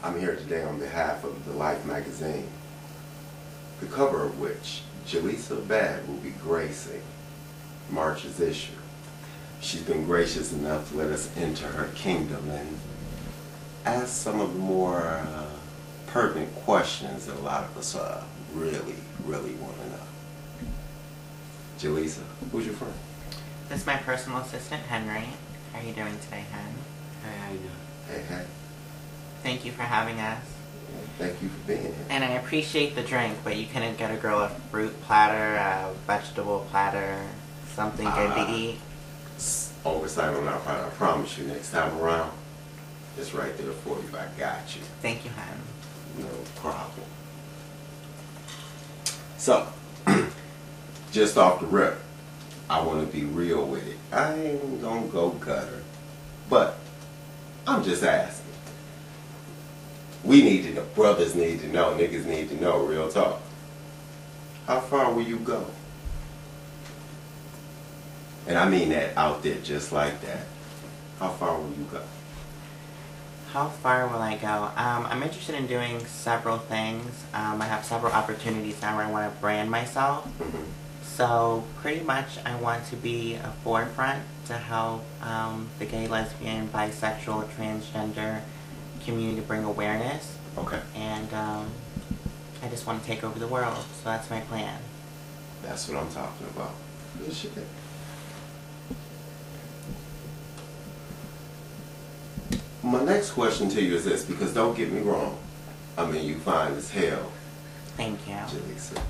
I'm here today on behalf of the Lyfe Magazine, the cover of which Julisa Abad will be gracing March's issue. She's been gracious enough to let us enter her kingdom and ask some of the more pertinent questions that a lot of us really want to know. Julisa, who's your friend? This is my personal assistant, Henry. How are you doing today, Hen? Hey, how you doing? Hey. Thank you for having us. Thank you for being here. And I appreciate the drink, but you couldn't get a girl a fruit platter, a vegetable platter, something good to eat? Oversight on our part. I promise you, next time around, it's right there for you. I got you. Thank you, Hen. No problem. So, just off the rip, I want to be real with it. I ain't gonna go gutter, but I'm just asking. We need to know, brothers need to know, niggas need to know, real talk. How far will you go? And I mean that out there just like that. How far will you go? How far will I go? I'm interested in doing several things. I have several opportunities now where I want to brand myself. Mm-hmm. So pretty much I want to be a forefront to help the gay, lesbian, bisexual, transgender community bring awareness. Okay. And I just want to take over the world. So that's my plan. That's what I'm talking about. Good shit. My next question to you is this, because don't get me wrong. I mean, you fine as hell. Thank you. Julisa.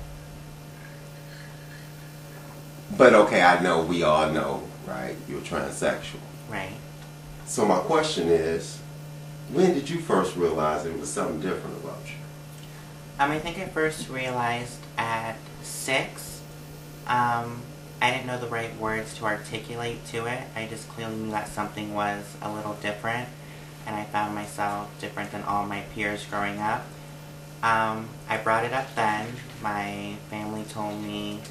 But okay, I know, we all know, right? You're transsexual. Right. So my question is, when did you first realize there was something different about you? I think I first realized at 6. I didn't know the right words to articulate to it. I just clearly knew that something was a little different. And I found myself different than all my peers growing up. I brought it up then. My family told me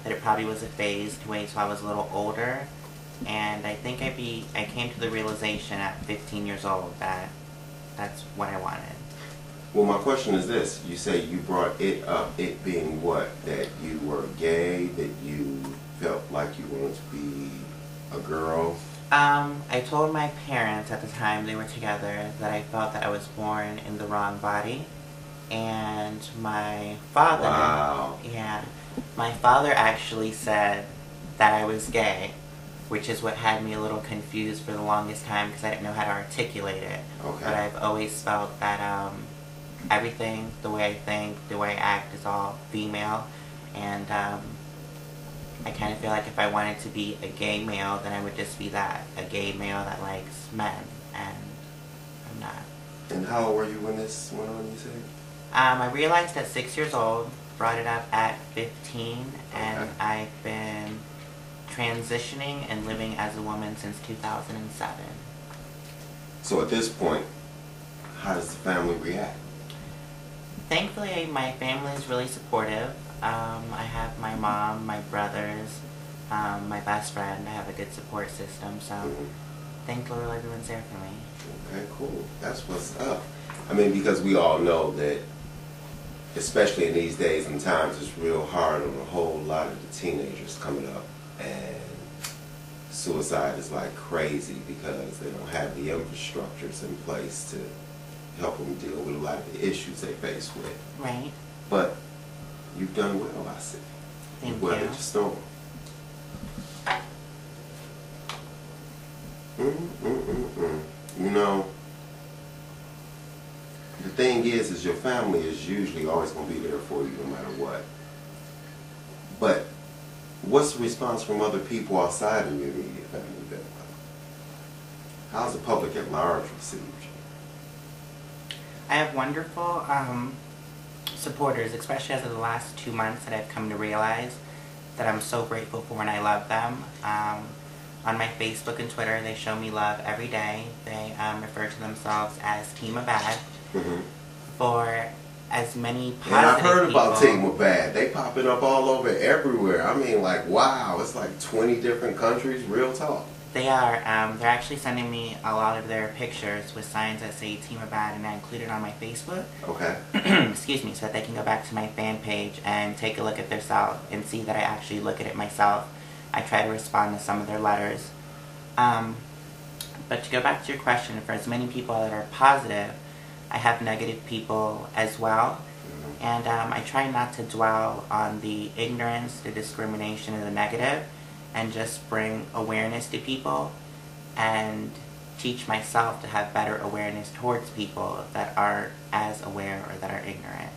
that it probably was a phase to wait till I was a little older. And I think I came to the realization at 15 years old that that's what I wanted. Well, my question is this. You say you brought it up, it being what? That you were gay, that you felt like you wanted to be a girl? I told my parents at the time they were together that I felt that I was born in the wrong body. And my father... Wow. Yeah. My father actually said that I was gay, which is what had me a little confused for the longest time because I didn't know how to articulate it. Okay. But I've always felt that everything, the way I think, the way I act is all female. And I kind of feel like if I wanted to be a gay male, then I would just be that, a gay male that likes men, and I'm not. And how old were you when this went on, you said? I realized at 6 years old, brought it up at 15, and Okay. I've been transitioning and living as a woman since 2007. So at this point, how does the family react? Thankfully, my family is really supportive. I have my mom, my brothers, my best friend. I have a good support system, so thankfully everyone's there for me. Okay, cool. That's what's up. I mean, because we all know that, especially in these days and times, it's real hard on a whole lot of the teenagers coming up, and suicide is like crazy because they don't have the infrastructures in place to help them deal with a lot of the issues they face with. Right. But you've done well, I see. Thank Weathered you. the storm. You know, the thing is your family is usually always going to be there for you no matter what. But what's the response from other people outside of your immediate family been like? How's the public at large received you? I have wonderful supporters, especially as of the last 2 months that I've come to realize that I'm so grateful for and I love them. On my Facebook and Twitter, they show me love every day. They refer to themselves as Team Abad. For as many positive And I've heard people, about Team Abad. They popping up all over everywhere. I mean, like, wow, it's like 20 different countries, real talk. They are. They're actually sending me a lot of their pictures with signs that say Team Abad, and I include it on my Facebook. Okay. Excuse me, so that they can go back to my fan page and take a look at their self and see that I actually look at it myself. I try to respond to some of their letters. But to go back to your question, for as many people that are positive, I have negative people as well. And I try not to dwell on the ignorance, the discrimination, and the negative, and just bring awareness to people and teach myself to have better awareness towards people that aren't as aware or that are ignorant.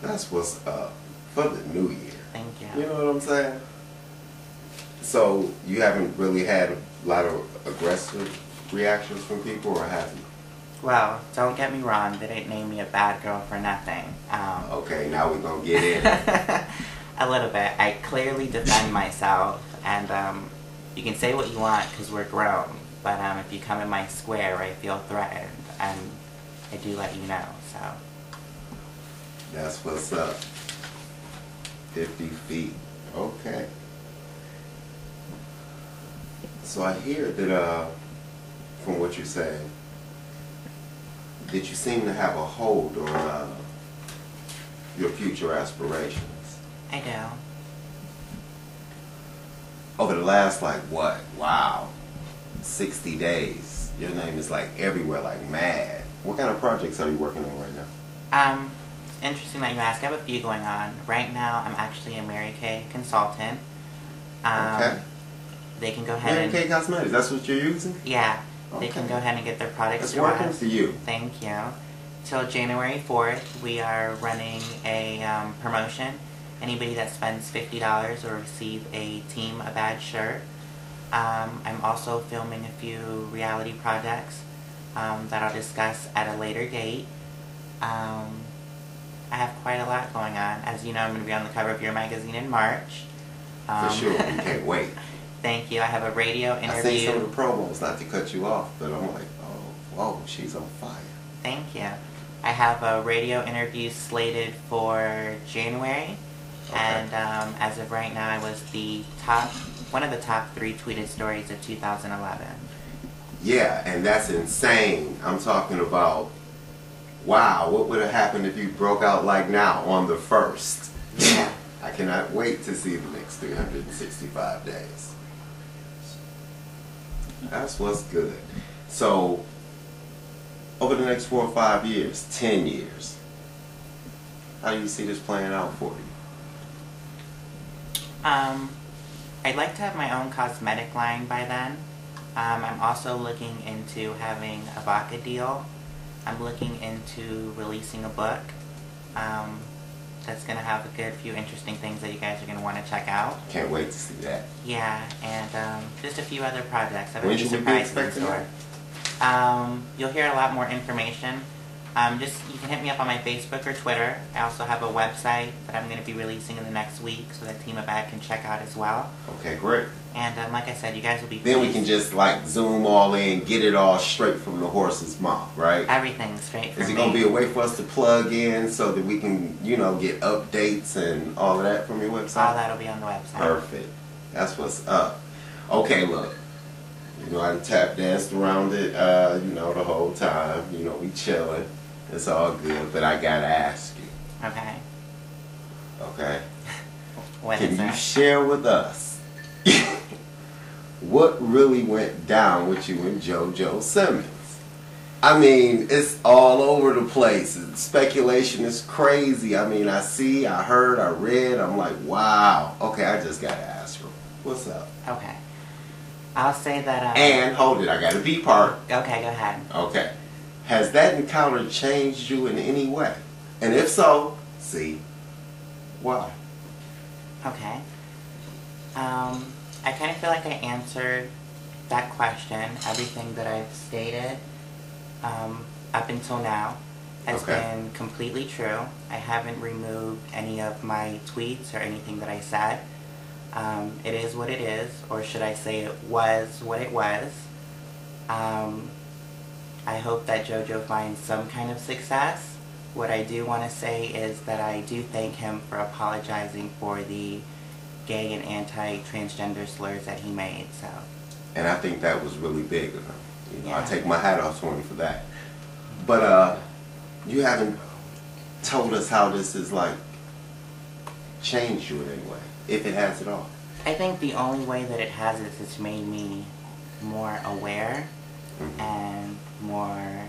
That's what's up for the new year. Thank you. You know what I'm saying? So you haven't really had a lot of aggressive reactions from people, or have you? Well, don't get me wrong, they didn't name me a bad girl for nothing. Okay, now we're going to get in. A little bit. I clearly defend myself, and you can say what you want because we're grown, but if you come in my square, I feel threatened, and I do let you know, so. That's what's up. 50 feet. Okay. So I hear that, from what you're saying, that you seem to have a hold on your future aspirations. I do. Over the last, like, what? Wow. 60 days. Your name is, like, everywhere, like, mad. What kind of projects are you working on right now? It's interesting that you ask. I have a few going on. Right now, I'm actually a Mary Kay consultant. Okay. They can go ahead Mary and... Kay Cosmetics, that's what you're using? Yeah. Okay. They can go ahead and get their products It's to working us. for you. Thank you. Till January 4th, we are running a promotion. Anybody that spends $50 will receive a Team Abad shirt. I'm also filming a few reality projects that I'll discuss at a later date. I have quite a lot going on. As you know, I'm going to be on the cover of your magazine in March. For sure, we can't wait. Thank you. I have a radio interview. I seen some of the promos, not to cut you off, but I'm like, oh, whoa, she's on fire. Thank you. I have a radio interview slated for January, Okay. and as of right now, I was one of the top 3 tweeted stories of 2011. Yeah, and that's insane. I'm talking about, wow, what would have happened if you broke out like now on the 1st? Yeah. I cannot wait to see the next 365 days. That's what's good. So, over the next 4 or 5 years, 10 years, how do you see this playing out for you? I'd like to have my own cosmetic line by then. I'm also looking into having a vodka deal. I'm looking into releasing a book that's going to have a good few interesting things that you guys are going to want to check out. Can't wait to see that. Yeah, and just a few other projects. I have a When few should we be surprises in expecting store. that? You'll hear a lot more information. You can hit me up on my Facebook or Twitter. I also have a website that I'm going to be releasing in the next week so that Team Abad can check out as well. Okay, great. And like I said, you guys will be Then we pleased. can just like zoom all in, get it all straight from the horse's mouth, right? Everything straight from Is it me. going to be a way for us to plug in so that we can, you know, get updates and all of that from your website? All that'll be on the website. Perfect. That's what's up. Okay, look. You know, I tap danced around it, you know, the whole time. You know, we chilling. It's all good, but I gotta ask you. Okay. Okay? What Can is you that? share with us what really went down with you and JoJo Simmons? I mean, it's all over the place. Speculation is crazy. I mean, I see, I heard, I read. I'm like, wow. Okay, I just gotta ask her. What's up? Okay. I'll say that... And, hold it, I got a B part. Okay, go ahead. Okay. Has that encounter changed you in any way? And if so, see, why? Okay. I kind of feel like I answered that question. Everything that I've stated up until now has been completely true. I haven't removed any of my tweets or anything that I said. It is what it is, or should I say it was what it was. I hope that JoJo finds some kind of success. What I do want to say is that I do thank him for apologizing for the gay and anti-transgender slurs that he made. So And I think that was really big of him. You know, Yeah. I take my hat off to him for that. But you haven't told us how this has like changed you in any way, if it has at all. I think the only way that it has is it's made me more aware and more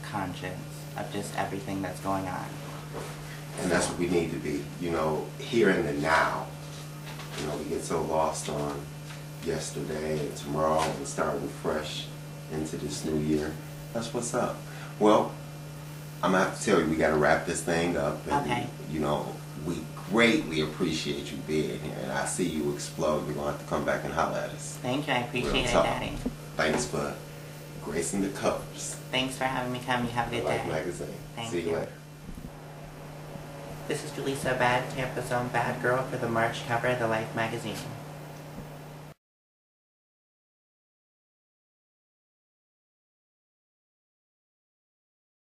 conscious of just everything that's going on. And that's what we need to be, you know, here in the now. You know, we get so lost on yesterday and tomorrow and starting fresh into this new year. That's what's up. Well, I'm going to have to tell you, we got to wrap this thing up. And, Okay. you know, we greatly appreciate you being here. And I see you explode. You're going to have to come back and holler at us. Thank you. I appreciate it, talk. Daddy. Thanks for gracing the covers. Thanks for having me come. You have a good Lyfe day. Magazine. Thank See you you. later. This is Julisa Abad, Tampa's own bad girl for the March cover of the Lyfe Magazine.